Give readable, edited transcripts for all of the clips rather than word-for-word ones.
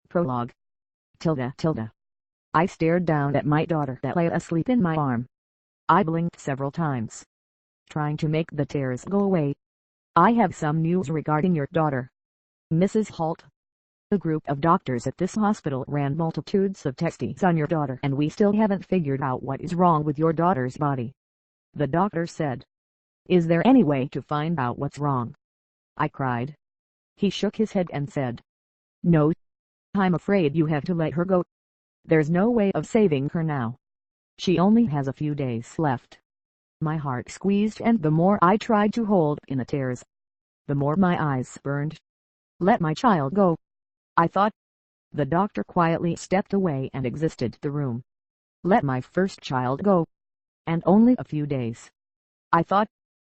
Prologue. Tilda. I stared down at my daughter that lay asleep in my arm. I blinked several times, trying to make the tears go away. I have some news regarding your daughter, Mrs. Holt. A group of doctors at this hospital ran multitudes of tests on your daughter, and we still haven't figured out what is wrong with your daughter's body. The doctor said. Is there any way to find out what's wrong? I cried. He shook his head and said, No. I'm afraid you have to let her go. There's no way of saving her now. She only has a few days left. My heart squeezed, and the more I tried to hold in the tears, the more my eyes burned. Let my child go, I thought. The doctor quietly stepped away and exited the room. Let my first child go. And only a few days, I thought.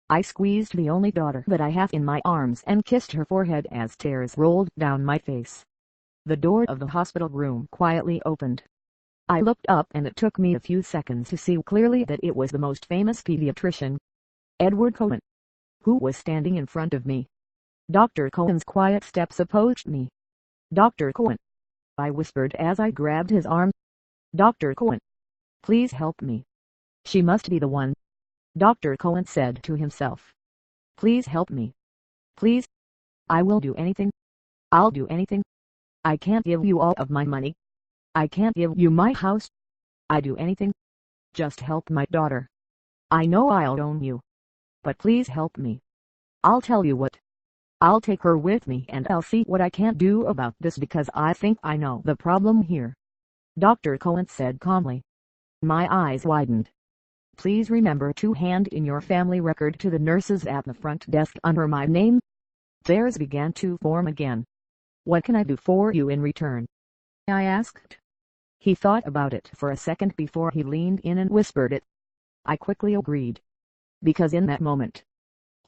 I squeezed the only daughter that I have in my arms and kissed her forehead as tears rolled down my face. The door of the hospital room quietly opened. I looked up, and it took me a few seconds to see clearly that it was the most famous pediatrician, Edward Cohen, who was standing in front of me. Dr. Cohen's quiet steps approached me. Dr. Cohen, I whispered as I grabbed his arm. Dr. Cohen, please help me. She must be the one, Dr. Cohen said to himself. Please help me. Please. I will do anything. I'll do anything. I can't give you all of my money. I can't give you my house. I do anything. Just help my daughter. I know I'll own you, but please help me. I'll tell you what. I'll take her with me, and I'll see what I can do about this, because I think I know the problem here, Dr. Cohen said calmly. My eyes widened. Please remember to hand in your family record to the nurses at the front desk under my name. Tears began to form again. What can I do for you in return? I asked. He thought about it for a second before he leaned in and whispered it. I quickly agreed, because in that moment,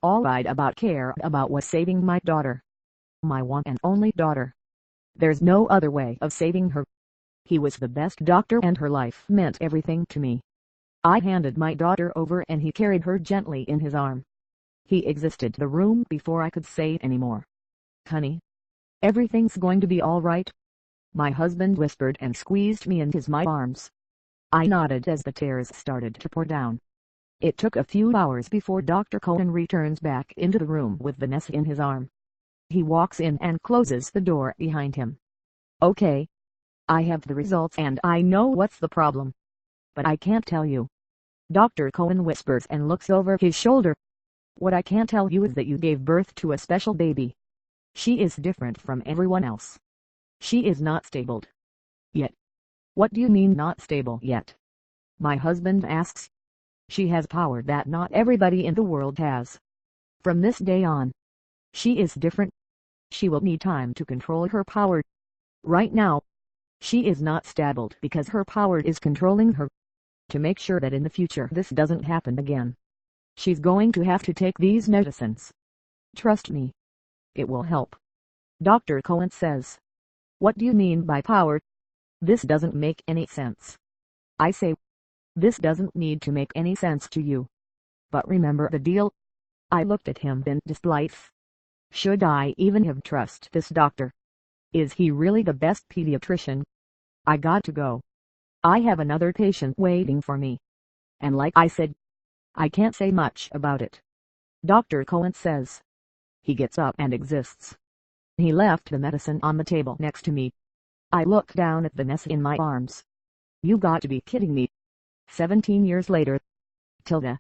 all I'd cared about was saving my daughter. My one and only daughter. There's no other way of saving her. He was the best doctor, and her life meant everything to me. I handed my daughter over, and he carried her gently in his arm. He exited the room before I could say any more. Honey, everything's going to be all right, my husband whispered and squeezed me in my arms. I nodded as the tears started to pour down. It took a few hours before Dr. Cohen returns back into the room with Vanessa in his arm. He walks in and closes the door behind him. Okay. I have the results, and I know what's the problem, but I can't tell you. Dr. Cohen whispers and looks over his shoulder. What I can't tell you is that you gave birth to a special baby. She is different from everyone else. She is not stable yet. What do you mean not stable yet? My husband asks. She has power that not everybody in the world has. From this day on, she is different. She will need time to control her power. Right now, she is not stable because her power is controlling her. To make sure that in the future this doesn't happen again, she's going to have to take these medicines. Trust me. It will help. Dr. Cohen says. What do you mean by power? This doesn't make any sense. I say, this doesn't need to make any sense to you. But remember the deal. I looked at him in disbelief. Should I even have trust this doctor? Is he really the best pediatrician? I got to go. I have another patient waiting for me. And like I said, I can't say much about it. Dr. Cohen says. He gets up and exits. He left the medicine on the table next to me. I looked down at Vanessa in my arms. You got to be kidding me. 17 years later. Tilda.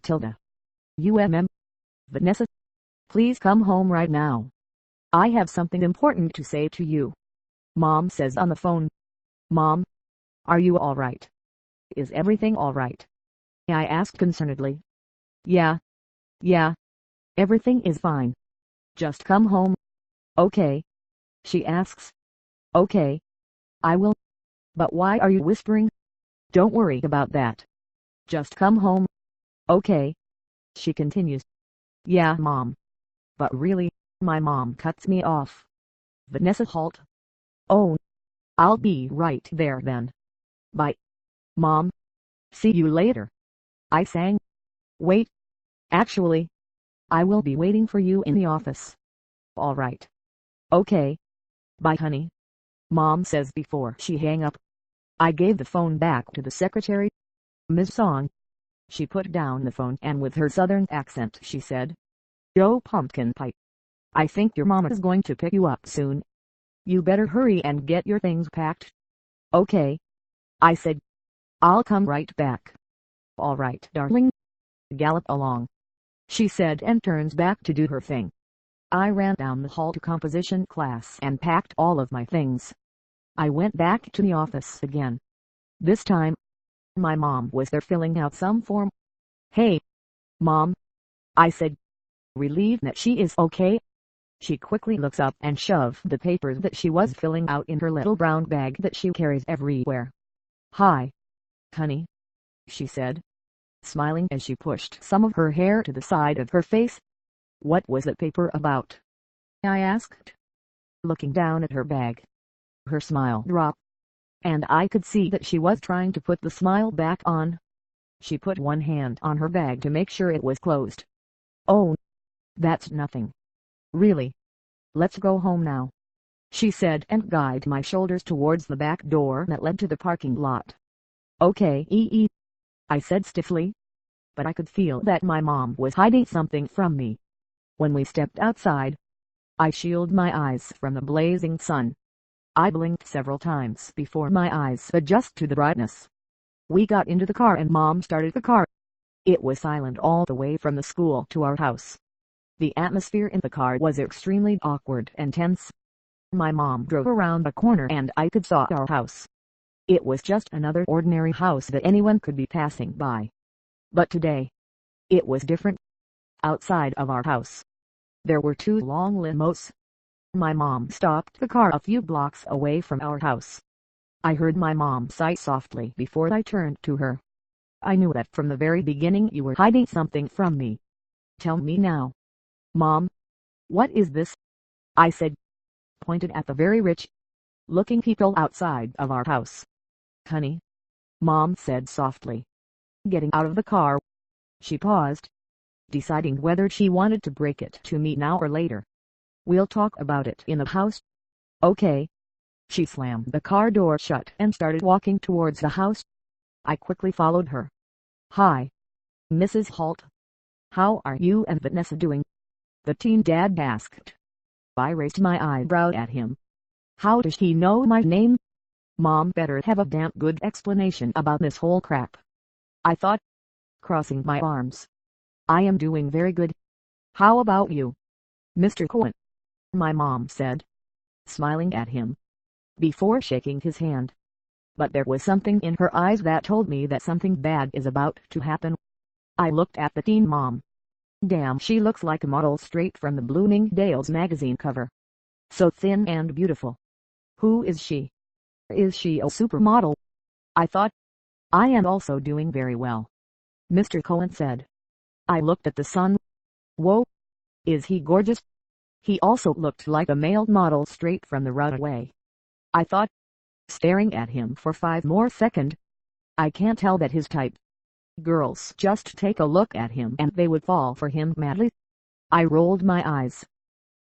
Vanessa. Please come home right now. I have something important to say to you. Mom says on the phone. Mom, are you all right? Is everything all right? I asked concernedly. Yeah. Everything is fine. Just come home. Okay. She asks. Okay. I will. But why are you whispering? Don't worry about that. Just come home. Okay. She continues. Yeah, Mom. But really, my mom cuts me off. Vanessa Holt. Oh. I'll be right there then. Bye. Mom. See you later. I sang. Wait. Actually, I will be waiting for you in the office. All right. Okay. Bye, honey. Mom says before she hang up. I gave the phone back to the secretary. Miss Song. She put down the phone and with her southern accent she said, "Joe Pumpkin Pie. I think your mama is going to pick you up soon. You better hurry and get your things packed." "Okay," I said. "I'll come right back." "All right, darling. Gallop along," she said and turns back to do her thing. I ran down the hall to composition class and packed all of my things. I went back to the office again. This time, my mom was there filling out some form. "Hey, Mom," I said, relieved that she is okay. She quickly looks up and shoved the papers that she was filling out in her little brown bag that she carries everywhere. "Hi, honey," she said, smiling as she pushed some of her hair to the side of her face. "What was that paper about?" I asked, looking down at her bag. Her smile dropped, and I could see that she was trying to put the smile back on. She put one hand on her bag to make sure it was closed. "Oh, that's nothing. Really. Let's go home now," she said and guided my shoulders towards the back door that led to the parking lot. "Okay, I said stiffly, but I could feel that my mom was hiding something from me. When we stepped outside, I shielded my eyes from the blazing sun. I blinked several times before my eyes adjusted to the brightness. We got into the car and Mom started the car. It was silent all the way from the school to our house. The atmosphere in the car was extremely awkward and tense. My mom drove around a corner and I could see our house. It was just another ordinary house that anyone could be passing by. But today, it was different. Outside of our house, there were two long limos. My mom stopped the car a few blocks away from our house. I heard my mom sigh softly before I turned to her. "I knew that from the very beginning you were hiding something from me. Tell me now." "Mom, what is this?" I said, pointed at the very rich-looking people outside of our house. "Honey," Mom said softly, getting out of the car. She paused, deciding whether she wanted to break it to me now or later. "We'll talk about it in the house." "Okay." She slammed the car door shut and started walking towards the house. I quickly followed her. "Hi, Mrs. Holt. How are you and Vanessa doing?" the teen dad asked. I raised my eyebrow at him. "How does he know my name? Mom better have a damn good explanation about this whole crap," I thought, crossing my arms. "I am doing very good. How about you, Mr. Cohen?" my mom said, smiling at him, before shaking his hand. But there was something in her eyes that told me that something bad is about to happen. I looked at the teen mom. Damn, she looks like a model straight from the Bloomingdale's magazine cover. So thin and beautiful. Who is she? Is she a supermodel? I thought. "I am also doing very well," Mr. Cohen said. I looked at the son. "Whoa. Is he gorgeous?" He also looked like a male model straight from the runway, I thought, staring at him for 5 more seconds. I can't tell that his type. Girls just take a look at him and they would fall for him madly. I rolled my eyes.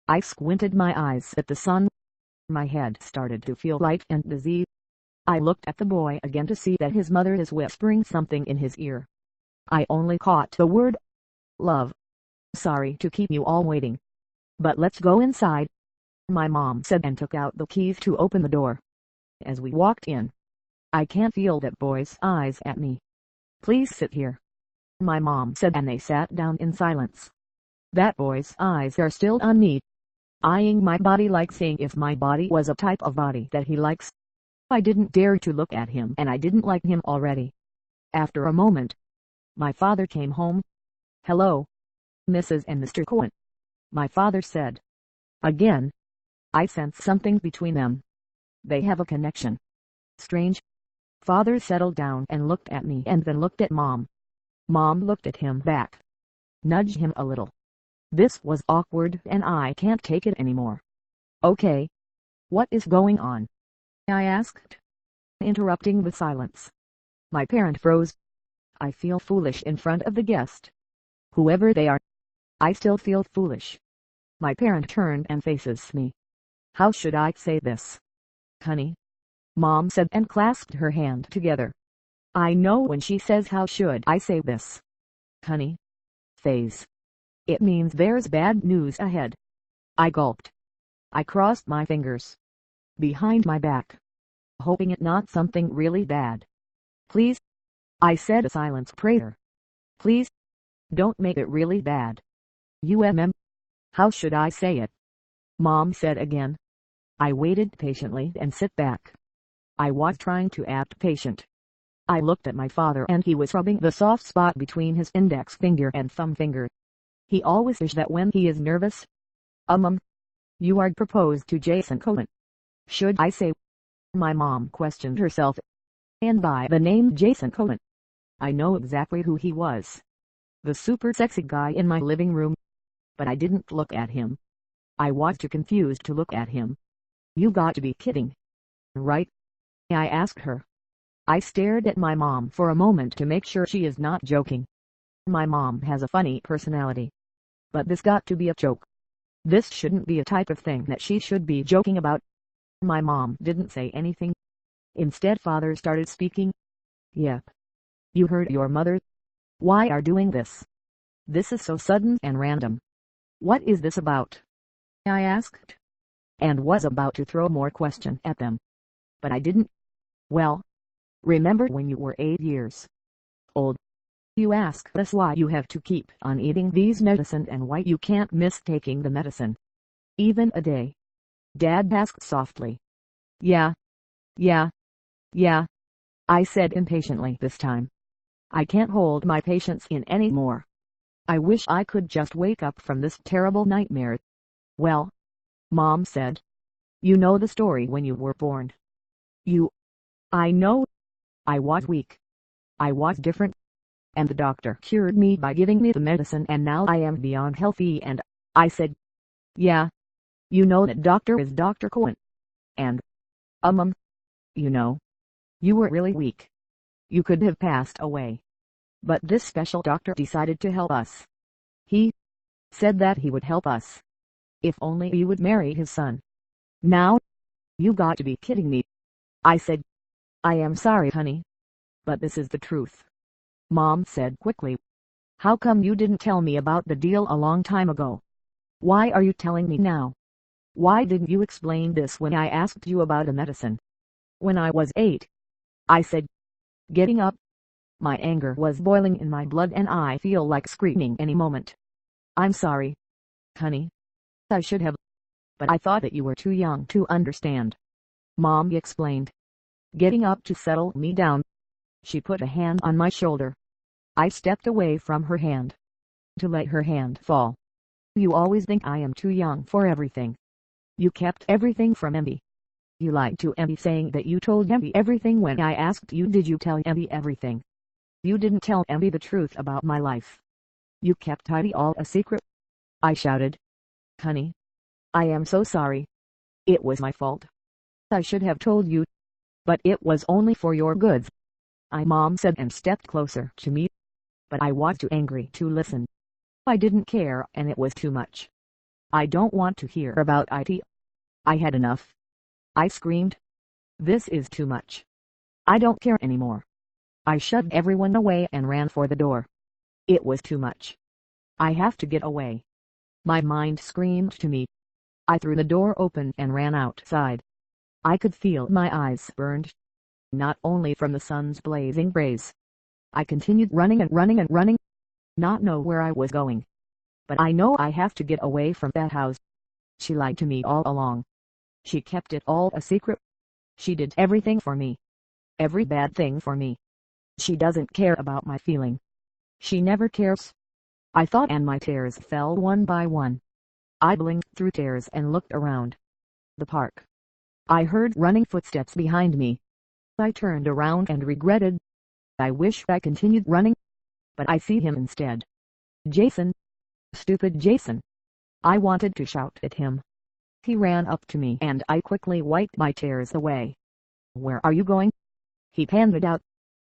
I squinted my eyes at the sun. My head started to feel light and dizzy. I looked at the boy again to see that his mother is whispering something in his ear. I only caught the word, "love." "Sorry to keep you all waiting, but let's go inside," my mom said and took out the keys to open the door. As we walked in, I can't feel that boy's eyes at me. "Please sit here," my mom said, and they sat down in silence. That boy's eyes are still on me, eyeing my body like saying if my body was a type of body that he likes. I didn't dare to look at him and I didn't like him already. After a moment, my father came home. "Hello, Mrs. and Mr. Cohen," my father said. Again, I sensed something between them. They have a connection. Strange. Father settled down and looked at me and then looked at Mom. Mom looked at him back. Nudged him a little. This was awkward and I can't take it anymore. "Okay. What is going on?" I asked, interrupting the silence. My parent froze. I feel foolish in front of the guest. Whoever they are, I still feel foolish. My parent turned and faces me. How should I say this? Honey, Mom said and clasped her hand together. I know when she says how should I say this. Honey. Phase. It means there's bad news ahead. I gulped. I crossed my fingers behind my back, hoping it not something really bad. Please, I said a silent prayer. Please, don't make it really bad. How should I say it? Mom said again. I waited patiently and sit back. I was trying to act patient. I looked at my father and he was rubbing the soft spot between his index finger and thumb finger. He always does that when he is nervous. You are proposed to Jason Cohen. Should I say? My mom questioned herself. And by the name Jason Cohen, I know exactly who he was. The super sexy guy in my living room. But I didn't look at him. I was too confused to look at him. You got to be kidding. Right? I asked her. I stared at my mom for a moment to make sure she is not joking. My mom has a funny personality. But this got to be a joke. This shouldn't be a type of thing that she should be joking about. My mom didn't say anything. Instead, father started speaking. Yep. You heard your mother. Why are doing this? This is so sudden and random. What is this about? I asked. And was about to throw more question at them. But I didn't. Well, remember when you were 8 years old? You asked us why you have to keep on eating these medicine and why you can't miss taking the medicine even a day. Dad asked softly. Yeah. I said impatiently this time. I can't hold my patience in anymore. I wish I could just wake up from this terrible nightmare. Well, Mom said. You know the story when you were born. I know. I was weak. I was different. And the doctor cured me by giving me the medicine and now I am beyond healthy and I said, yeah. You know that doctor is Dr. Cohen. And, you know, you were really weak. You could have passed away. But this special doctor decided to help us. He said that he would help us. If only you would marry his son. Now, you got to be kidding me. I said, I am sorry, honey. But this is the truth. Mom said quickly. How come you didn't tell me about the deal a long time ago? Why are you telling me now? Why didn't you explain this when I asked you about the medicine? When I was 8. I said, getting up. My anger was boiling in my blood and I feel like screaming any moment. I'm sorry, honey. I should have. But I thought that you were too young to understand. Mom explained. Getting up to settle me down. She put a hand on my shoulder. I stepped away from her hand to let her hand fall. You always think I am too young for everything. You kept everything from Emmy. You lied to Emmy saying that you told Emmy everything when I asked you did you tell Emmy everything. You didn't tell Emmy the truth about my life. You kept Heidi all a secret. I shouted. Honey. I am so sorry. It was my fault. I should have told you. But it was only for your good. Mom said and stepped closer to me. But I was too angry to listen. I didn't care and it was too much. I don't want to hear about it. I had enough. I screamed. This is too much. I don't care anymore. I shoved everyone away and ran for the door. It was too much. I have to get away. My mind screamed to me. I threw the door open and ran outside. I could feel my eyes burned. Not only from the sun's blazing rays. I continued running and running and running. Not know where I was going. But I know I have to get away from that house. She lied to me all along. She kept it all a secret. She did everything for me. Every bad thing for me. She doesn't care about my feeling. She never cares. I thought and my tears fell one by one. I blinked through tears and looked around the park. I heard running footsteps behind me. I turned around and regretted. I wish I continued running. But I see him instead. Jason. Stupid Jason. I wanted to shout at him. He ran up to me and I quickly wiped my tears away. Where are you going? He panted out.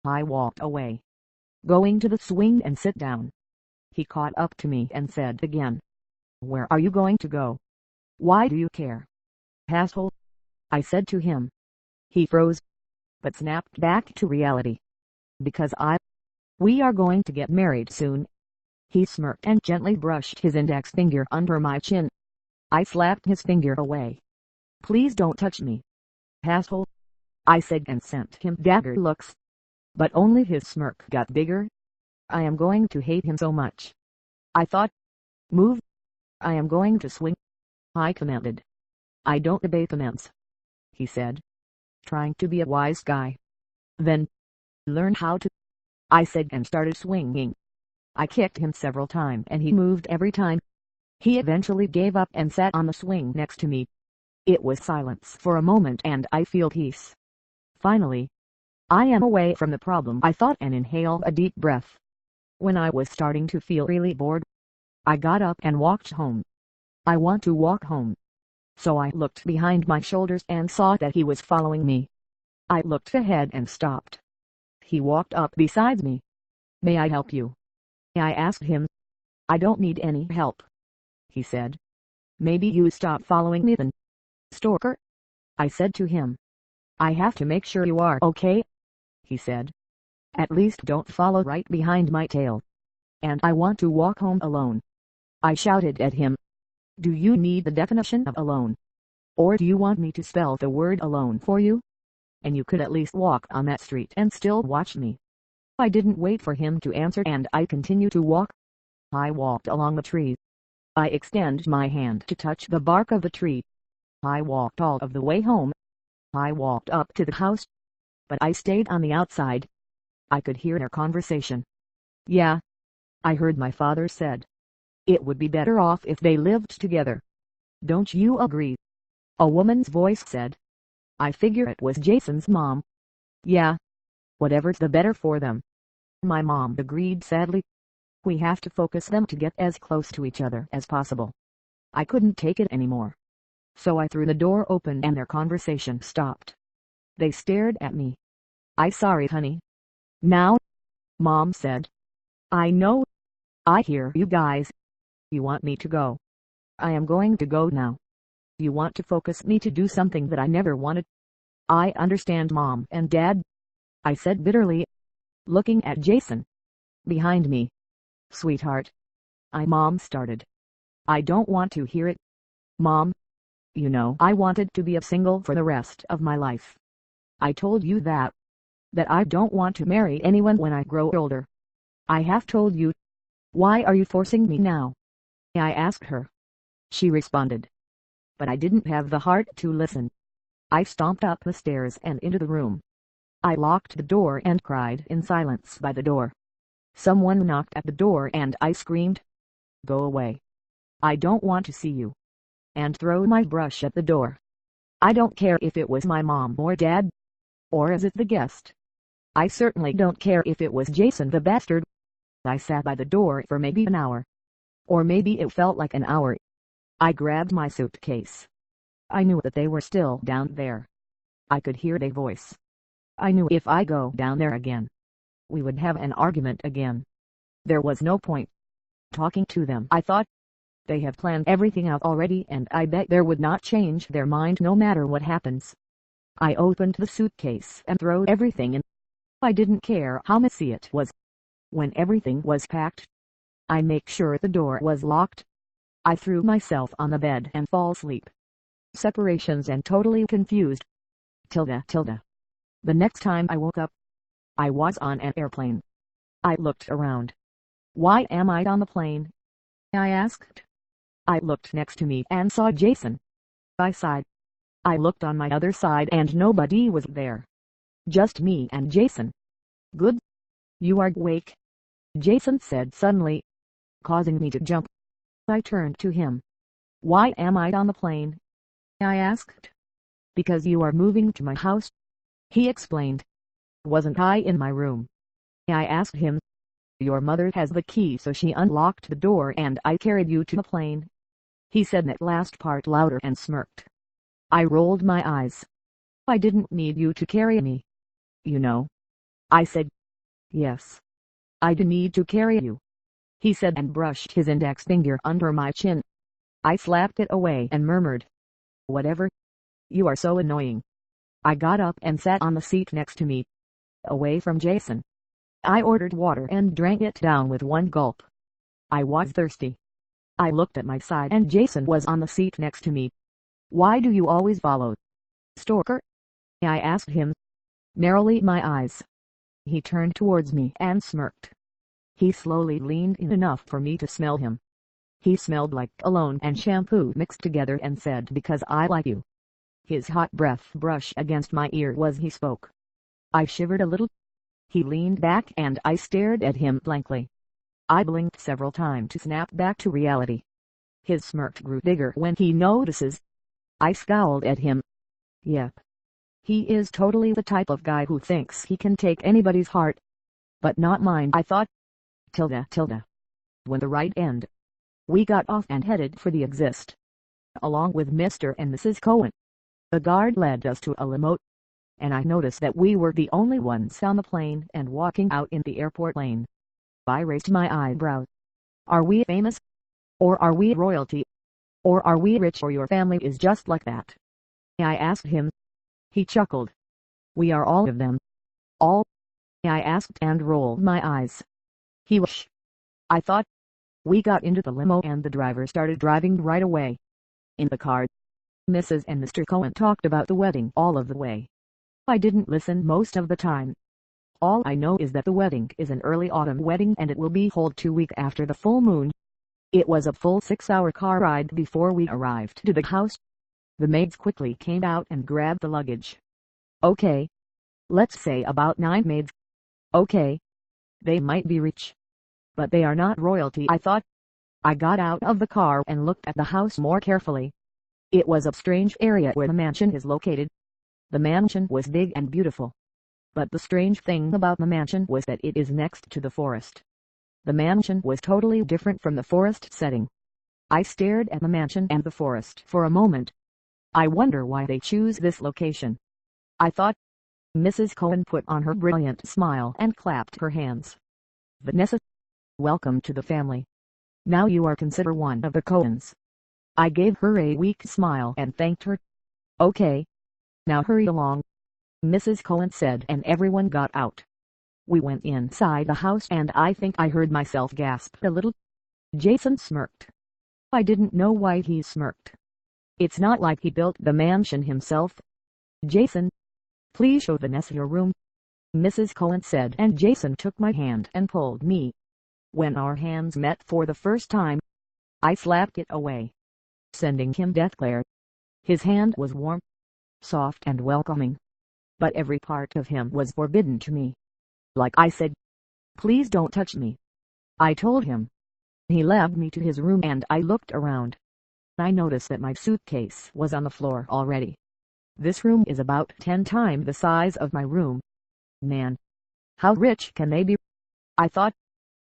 I walked away. Going to the swing and sit down. He caught up to me and said again. Where are you going to go? Why do you care? Asshole. I said to him. He froze, but snapped back to reality. Because we are going to get married soon. He smirked and gently brushed his index finger under my chin. I slapped his finger away. Please don't touch me, asshole, I said and sent him dagger looks. But only his smirk got bigger. I am going to hate him so much, I thought. Move. I am going to swing, I commanded. I don't obey commands, he said, trying to be a wise guy. Then, learn how to, I said and started swinging. I kicked him several times and he moved every time. He eventually gave up and sat on the swing next to me. It was silence for a moment and I feel peace. Finally, I am away from the problem, I thought, and inhaled a deep breath. When I was starting to feel really bored, I got up and walked home. I want to walk home. So I looked behind my shoulders and saw that he was following me. I looked ahead and stopped. He walked up beside me. May I help you? I asked him. I don't need any help, he said. Maybe you stop following me then, stalker, I said to him. I have to make sure you are okay, he said. At least don't follow right behind my tail. And I want to walk home alone. I shouted at him. Do you need the definition of alone? Or do you want me to spell the word alone for you? And you could at least walk on that street and still watch me. I didn't wait for him to answer and I continued to walk. I walked along the tree. I extended my hand to touch the bark of the tree. I walked all of the way home. I walked up to the house. But I stayed on the outside. I could hear their conversation. Yeah, I heard my father said. It would be better off if they lived together. Don't you agree? A woman's voice said. I figure it was Jason's mom. Yeah. Whatever's the better for them. My mom agreed sadly. We have to focus them to get as close to each other as possible. I couldn't take it anymore. So I threw the door open and their conversation stopped. They stared at me. I'm sorry, honey. Now, Mom said. I know. I hear you guys. You want me to go. I am going to go now. You want to focus me to do something that I never wanted. I understand, Mom and Dad, I said bitterly, looking at Jason behind me. Sweetheart, Mom started. I don't want to hear it. Mom, you know I wanted to be a single for the rest of my life. I told you that I don't want to marry anyone when I grow older. I have told you. Why are you forcing me now? I asked her. She responded. But I didn't have the heart to listen. I stomped up the stairs and into the room. I locked the door and cried in silence by the door. Someone knocked at the door and I screamed. Go away. I don't want to see you. And threw my brush at the door. I don't care if it was my mom or dad. Or is it the guest? I certainly don't care if it was Jason the bastard. I sat by the door for maybe an hour. Or maybe it felt like an hour. I grabbed my suitcase. I knew that they were still down there. I could hear their voice. I knew if I go down there again, we would have an argument again. There was no point talking to them, I thought. They have planned everything out already and I bet they would not change their mind no matter what happens. I opened the suitcase and threw everything in. I didn't care how messy it was. When everything was packed, I make sure the door was locked. I threw myself on the bed and fall asleep. Separations and totally confused. The next time I woke up, I was on an airplane. I looked around. Why am I on the plane? I asked. I looked next to me and saw Jason. I sighed. I looked on my other side and nobody was there. Just me and Jason. Good. You are awake, Jason said suddenly, causing me to jump. I turned to him. Why am I on the plane? I asked. Because you are moving to my house, he explained. Wasn't I in my room? I asked him. Your mother has the key, so she unlocked the door and I carried you to the plane. He said that last part louder and smirked. I rolled my eyes. I didn't need you to carry me. You know. I said. Yes. I do need to carry you, he said and brushed his index finger under my chin. I slapped it away and murmured. Whatever. You are so annoying. I got up and sat on the seat next to me, away from Jason. I ordered water and drank it down with one gulp. I was thirsty. I looked at my side and Jason was on the seat next to me. Why do you always follow? Stalker? I asked him, narrowly my eyes. He turned towards me and smirked. He slowly leaned in enough for me to smell him. He smelled like cologne and shampoo mixed together and said, because I like you. His hot breath brushed against my ear as he spoke. I shivered a little. He leaned back and I stared at him blankly. I blinked several times to snap back to reality. His smirk grew bigger when he notices. I scowled at him. Yep. He is totally the type of guy who thinks he can take anybody's heart. But not mine, I thought. Tilda. When the right end. We got off and headed for the exit. Along with Mr. and Mrs. Cohen. The guard led us to a limo. And I noticed that we were the only ones on the plane and walking out in the airport lane. I raised my eyebrows. Are we famous? Or are we royalty? Or are we rich or your family is just like that? I asked him. He chuckled. We are all of them. All? I asked and rolled my eyes. He was. I thought. We got into the limo and the driver started driving right away. In the car, Mrs. and Mr. Cohen talked about the wedding all of the way. I didn't listen most of the time. All I know is that the wedding is an early autumn wedding and it will be held 2 weeks after the full moon. It was a full 6-hour car ride before we arrived to the house. The maids quickly came out and grabbed the luggage. Okay. Let's say about 9 maids. Okay. They might be rich. But they are not royalty, I thought. I got out of the car and looked at the house more carefully. It was a strange area where the mansion is located. The mansion was big and beautiful. But the strange thing about the mansion was that it is next to the forest. The mansion was totally different from the forest setting. I stared at the mansion and the forest for a moment. I wonder why they choose this location. I thought. Mrs. Cohen put on her brilliant smile and clapped her hands. Vanessa, welcome to the family. Now you are considered one of the Cohens. I gave her a weak smile and thanked her. Okay. Now hurry along, Mrs. Cohen said, and everyone got out. We went inside the house and I think I heard myself gasp a little. Jason smirked. I didn't know why he smirked. It's not like he built the mansion himself. Jason, please show Vanessa your room, Mrs. Cohen said, and Jason took my hand and pulled me. When our hands met for the first time, I slapped it away, sending him death glare. His hand was warm, soft and welcoming, but every part of him was forbidden to me. Like I said, please don't touch me, I told him. He led me to his room and I looked around. I noticed that my suitcase was on the floor already. This room is about 10 times the size of my room. Man, how rich can they be? I thought.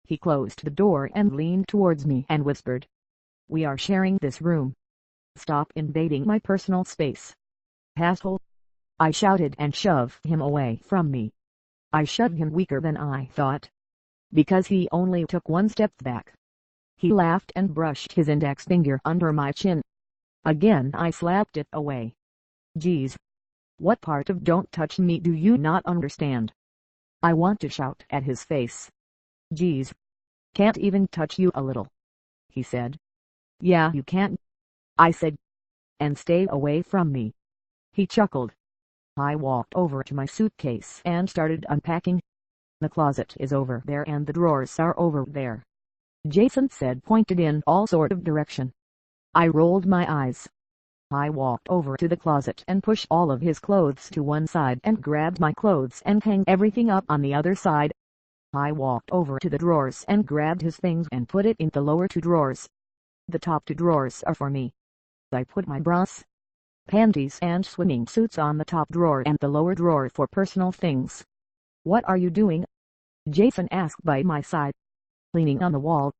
He closed the door and leaned towards me and whispered, we are sharing this room. Stop invading my personal space, asshole. I shouted and shoved him away from me. I shoved him weaker than I thought, because he only took 1 step back. He laughed and brushed his index finger under my chin. Again I slapped it away. Geez. What part of don't touch me do you not understand? I want to shout at his face. Geez. Can't even touch you a little, he said. Yeah, you can't, I said. And stay away from me. He chuckled. I walked over to my suitcase and started unpacking. The closet is over there and the drawers are over there, Jason said, pointed in all sort of direction. I rolled my eyes. I walked over to the closet and pushed all of his clothes to one side and grabbed my clothes and hung everything up on the other side. I walked over to the drawers and grabbed his things and put it in the lower 2 drawers. The top 2 drawers are for me. I put my bras, panties and swimming suits on the top drawer and the lower drawer for personal things. What are you doing? Jason asked by my side, leaning on the wall.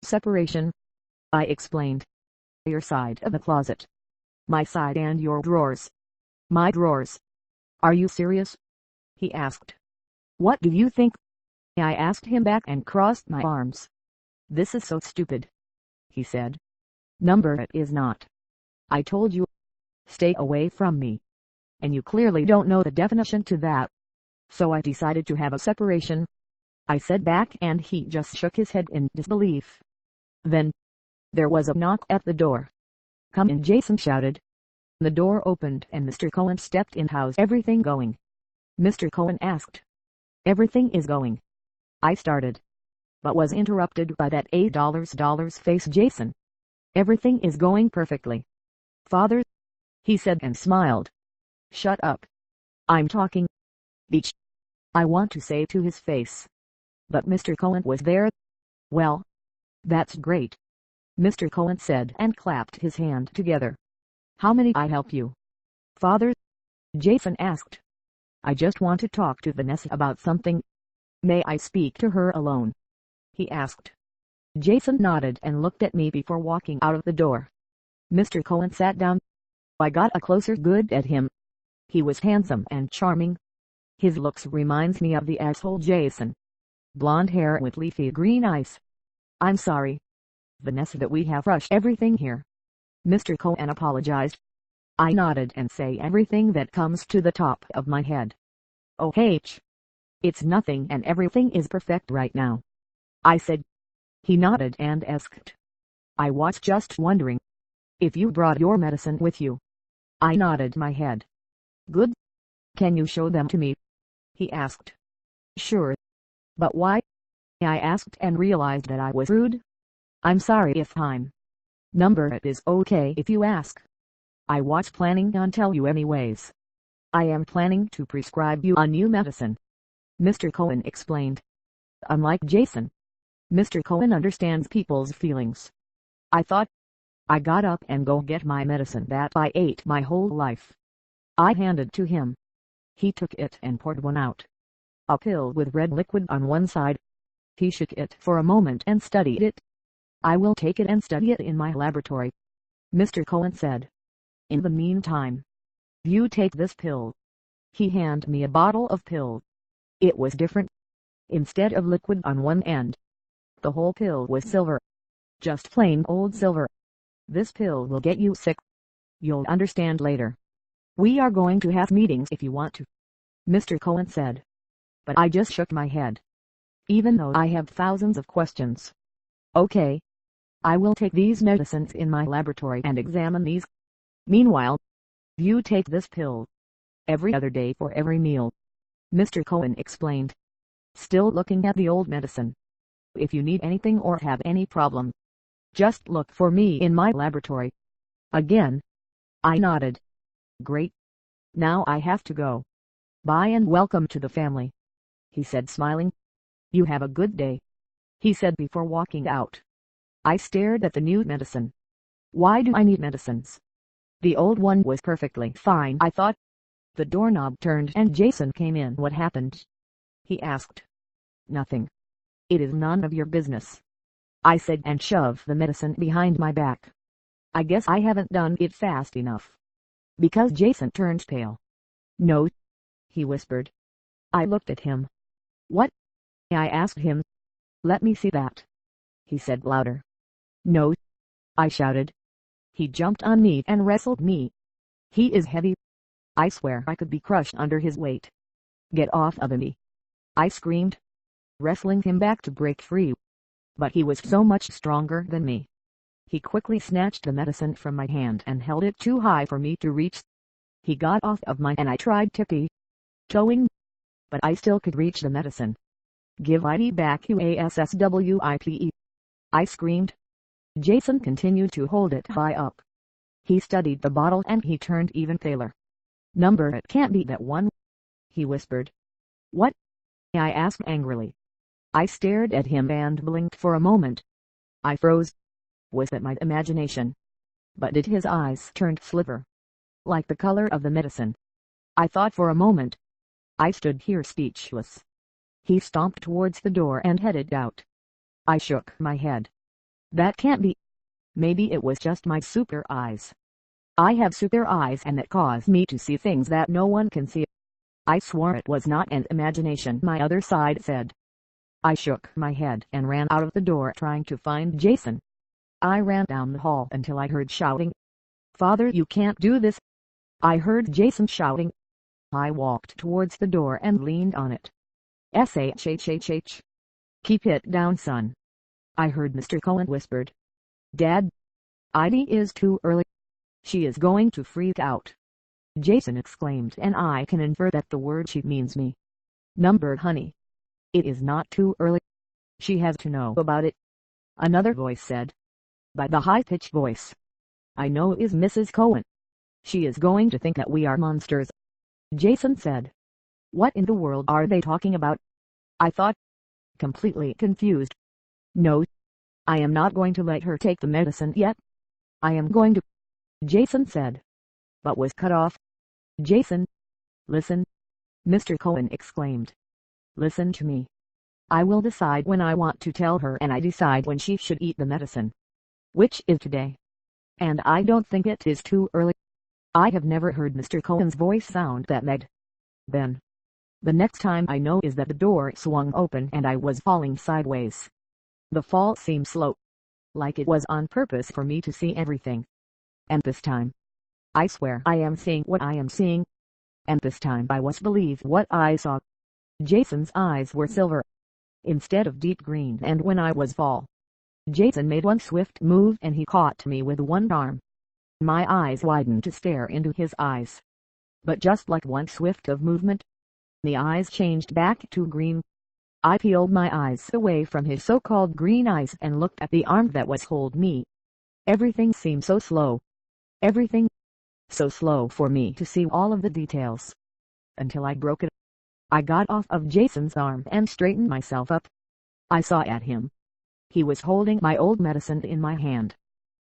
Separation, I explained. Your side of the closet. My side and your drawers. My drawers. Are you serious? He asked. What do you think? I asked him back and crossed my arms. This is so stupid, he said. Number it is not. I told you. Stay away from me. And you clearly don't know the definition to that. So I decided to have a separation, I said back, and he just shook his head in disbelief. Then, there was a knock at the door. "Come in," Jason shouted. The door opened and Mr. Cohen stepped in. "How's everything going?" Mr. Cohen asked. "Everything is going," I started, but was interrupted by that $8 face Jason. "Everything is going perfectly, Father," he said and smiled. "Shut up. I'm talking." "Beach," I want to say to his face. But Mr. Cohen was there. "Well, that's great," Mr. Cohen said and clapped his hand together. "How may I help you, Father?" Jason asked. "I just want to talk to Vanessa about something." "May I speak to her alone?" he asked. Jason nodded and looked at me before walking out of the door. Mr. Cohen sat down. I got a closer look at him. He was handsome and charming. His looks reminds me of the asshole Jason. Blonde hair with leafy green eyes. "I'm sorry, Vanessa, that we have rushed everything here," Mr. Cohen apologized. I nodded and say everything that comes to the top of my head. "Oh H. It's nothing and everything is perfect right now," I said. He nodded and asked, "I was just wondering if you brought your medicine with you." I nodded my head. "Good. Can you show them to me?" he asked. "Sure. But why?" I asked and realized that I was rude. "I'm sorry if I'm number it is okay if you ask. I was planning on tell you anyways. I am planning to prescribe you a new medicine," Mr. Cohen explained. Unlike Jason, Mr. Cohen understands people's feelings. I thought. I got up and go get my medicine that I ate my whole life. I handed to him. He took it and poured one out. A pill with red liquid on one side. He shook it for a moment and studied it. "I will take it and study it in my laboratory," Mr. Cohen said. "In the meantime, you take this pill." He handed me a bottle of pill. It was different. Instead of liquid on one end, the whole pill was silver. Just plain old silver. "This pill will get you sick. You'll understand later. We are going to have meetings if you want to," Mr. Cohen said. But I just shook my head. Even though I have thousands of questions. "Okay. I will take these medicines in my laboratory and examine these. Meanwhile, you take this pill every other day for every meal," Mr. Cohen explained. Still looking at the old medicine. "If you need anything or have any problem, just look for me in my laboratory." Again, I nodded. "Great. Now I have to go. Bye and welcome to the family," he said smiling. "You have a good day," he said before walking out. I stared at the new medicine. Why do I need medicines? The old one was perfectly fine, I thought. The doorknob turned and Jason came in. "What happened?" he asked. "Nothing. It is none of your business," I said and shoved the medicine behind my back. I guess I haven't done it fast enough, because Jason turned pale. "No," he whispered. I looked at him. "What?" I asked him. "Let me see that," he said louder. "No," I shouted. He jumped on me and wrestled me. He is heavy. I swear I could be crushed under his weight. "Get off of me," I screamed, wrestling him back to break free. But he was so much stronger than me. He quickly snatched the medicine from my hand and held it too high for me to reach. He got off of mine and I tried tippy-toeing, but I still could reach the medicine. "Give it back, you asswipe," I screamed. Jason continued to hold it high up. He studied the bottle and he turned even paler. "Number it can't be that one," he whispered. "What?" I asked angrily. I stared at him and blinked for a moment. I froze. Was that my imagination? But did his eyes turn silver, like the color of the medicine? I thought for a moment. I stood here speechless. He stomped towards the door and headed out. I shook my head. That can't be. Maybe it was just my super eyes. I have super eyes and that cause me to see things that no one can see. I swore it was not an imagination, my other side said. I shook my head and ran out of the door trying to find Jason. I ran down the hall until I heard shouting. "Father, you can't do this. I heard Jason shouting. I walked towards the door and leaned on it. "Shh. Keep it down, son," I heard Mr. Cohen whispered. "Dad, it is too early. She is going to freak out," Jason exclaimed, and I can infer that the word she means me. "Number, honey. It is not too early. She has to know about it," another voice said. By the high-pitched voice I know is Mrs. Cohen. "She is going to think that we are monsters," Jason said. "What in the world are they talking about?" I thought, completely confused. "No, I am not going to let her take the medicine yet. I am going to," Jason said, but was cut off. "Jason, listen," Mr. Cohen exclaimed. "Listen to me. I will decide when I want to tell her, and I decide when she should eat the medicine, which is today. And I don't think it is too early." I have never heard Mr. Cohen's voice sound that mad. Then, the next time I know is that the door swung open and I was falling sideways. The fall seemed slow, like it was on purpose for me to see everything. And this time, I swear I am seeing what I am seeing. And this time I was believe what I saw. Jason's eyes were silver, instead of deep green, and when I was fall, Jason made one swift move and he caught me with one arm. My eyes widened to stare into his eyes. But just like one swift of movement, the eyes changed back to green. I peeled my eyes away from his so-called green eyes and looked at the arm that was holding me. Everything seemed so slow. Everything so slow for me to see all of the details. Until I broke it. I got off of Jason's arm and straightened myself up. I saw at him. He was holding my old medicine in my hand.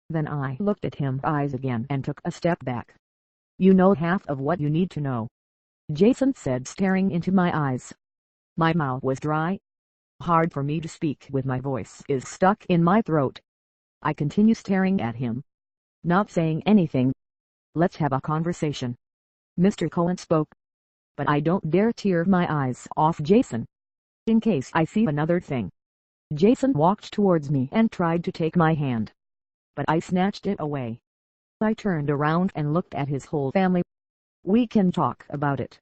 Then I looked at him eyes again and took a step back. "You know half of what you need to know," Jason said, staring into my eyes. My mouth was dry. Hard for me to speak with my voice is stuck in my throat. I continue staring at him, not saying anything. "Let's have a conversation," Mr. Cohen spoke. "But I don't dare tear my eyes off Jason, in case I see another thing." Jason walked towards me and tried to take my hand, but I snatched it away. I turned around and looked at his whole family. "We can talk about it,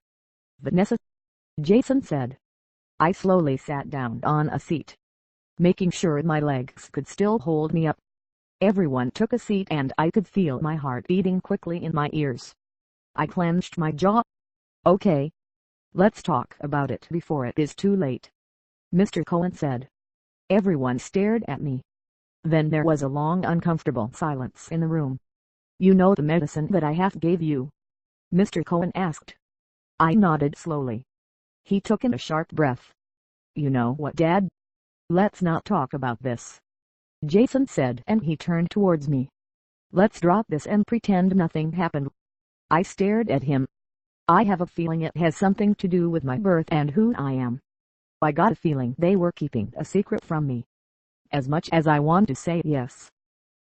Vanessa," Jason said. I slowly sat down on a seat, making sure my legs could still hold me up. Everyone took a seat and I could feel my heart beating quickly in my ears. I clenched my jaw. "Okay, let's talk about it before it is too late," Mr. Cohen said. Everyone stared at me. Then there was a long uncomfortable silence in the room. "You know the medicine that I half gave you?" Mr. Cohen asked. I nodded slowly. He took in a sharp breath. "You know what, Dad? Let's not talk about this," Jason said, and he turned towards me. "Let's drop this and pretend nothing happened." I stared at him. "I have a feeling it has something to do with my birth and who I am. I got a feeling they were keeping a secret from me." As much as I wanted to say yes,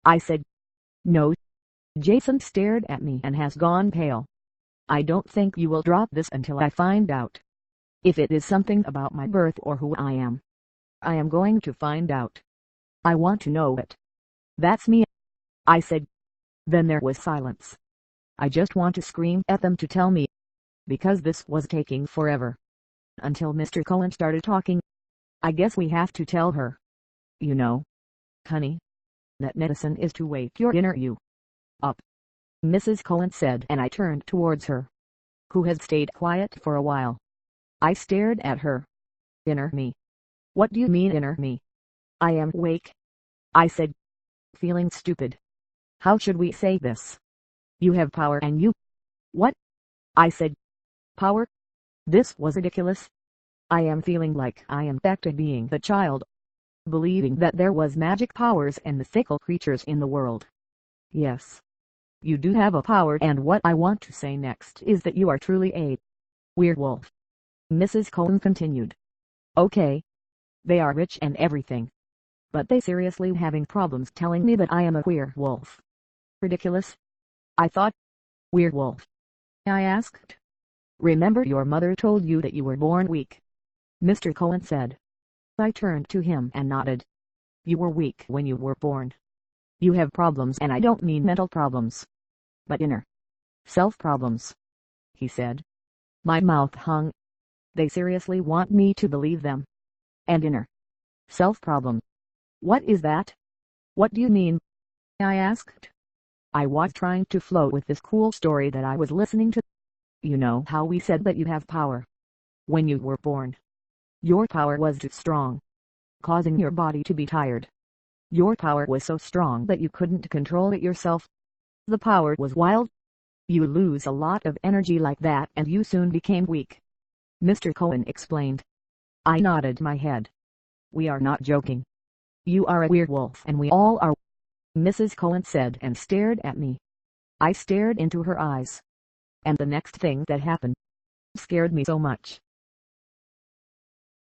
I said no. Jason stared at me and has gone pale. "I don't think you will drop this until I find out. If it is something about my birth or who I am going to find out. I want to know it." "That's me," I said. Then there was silence. I just want to scream at them to tell me, because this was taking forever. Until Mr. Cohen started talking. "I guess we have to tell her. You know, honey, that medicine is to wake your inner you up," Mrs. Cohen said, and I turned towards her, who had stayed quiet for a while. I stared at her. "Inner me? What do you mean inner me?" "I am awake," I said, feeling stupid. "How should we say this? You have power and you—" "What?" I said. "Power?" This was ridiculous. I am feeling like I am back to being the child, believing that there was magic powers and mythical creatures in the world. Yes, you do have a power, and what I want to say next is that you are truly a werewolf," Mrs. Cohen continued. "Okay, they are rich and everything, but they seriously having problems telling me that I am a werewolf. Ridiculous, I thought. "Werewolf?" I asked. "Remember your mother told you that you were born weak?" Mr. Cohen said. I turned to him and nodded. "You were weak when you were born. You have problems, and I don't mean mental problems, but inner. Self-problems, he said. My mouth hung. They seriously want me to believe them. And inner self-problem. What is that? What do you mean? I asked. I was trying to flow with this cool story that I was listening to. You know how we said that you have power when you were born. Your power was too strong, causing your body to be tired. Your power was so strong that you couldn't control it yourself. The power was wild. You lose a lot of energy like that and you soon became weak. Mr. Cohen explained. I nodded my head. We are not joking. You are a werewolf and we all are, Mrs. Cohen said and stared at me. I stared into her eyes. And the next thing that happened scared me so much.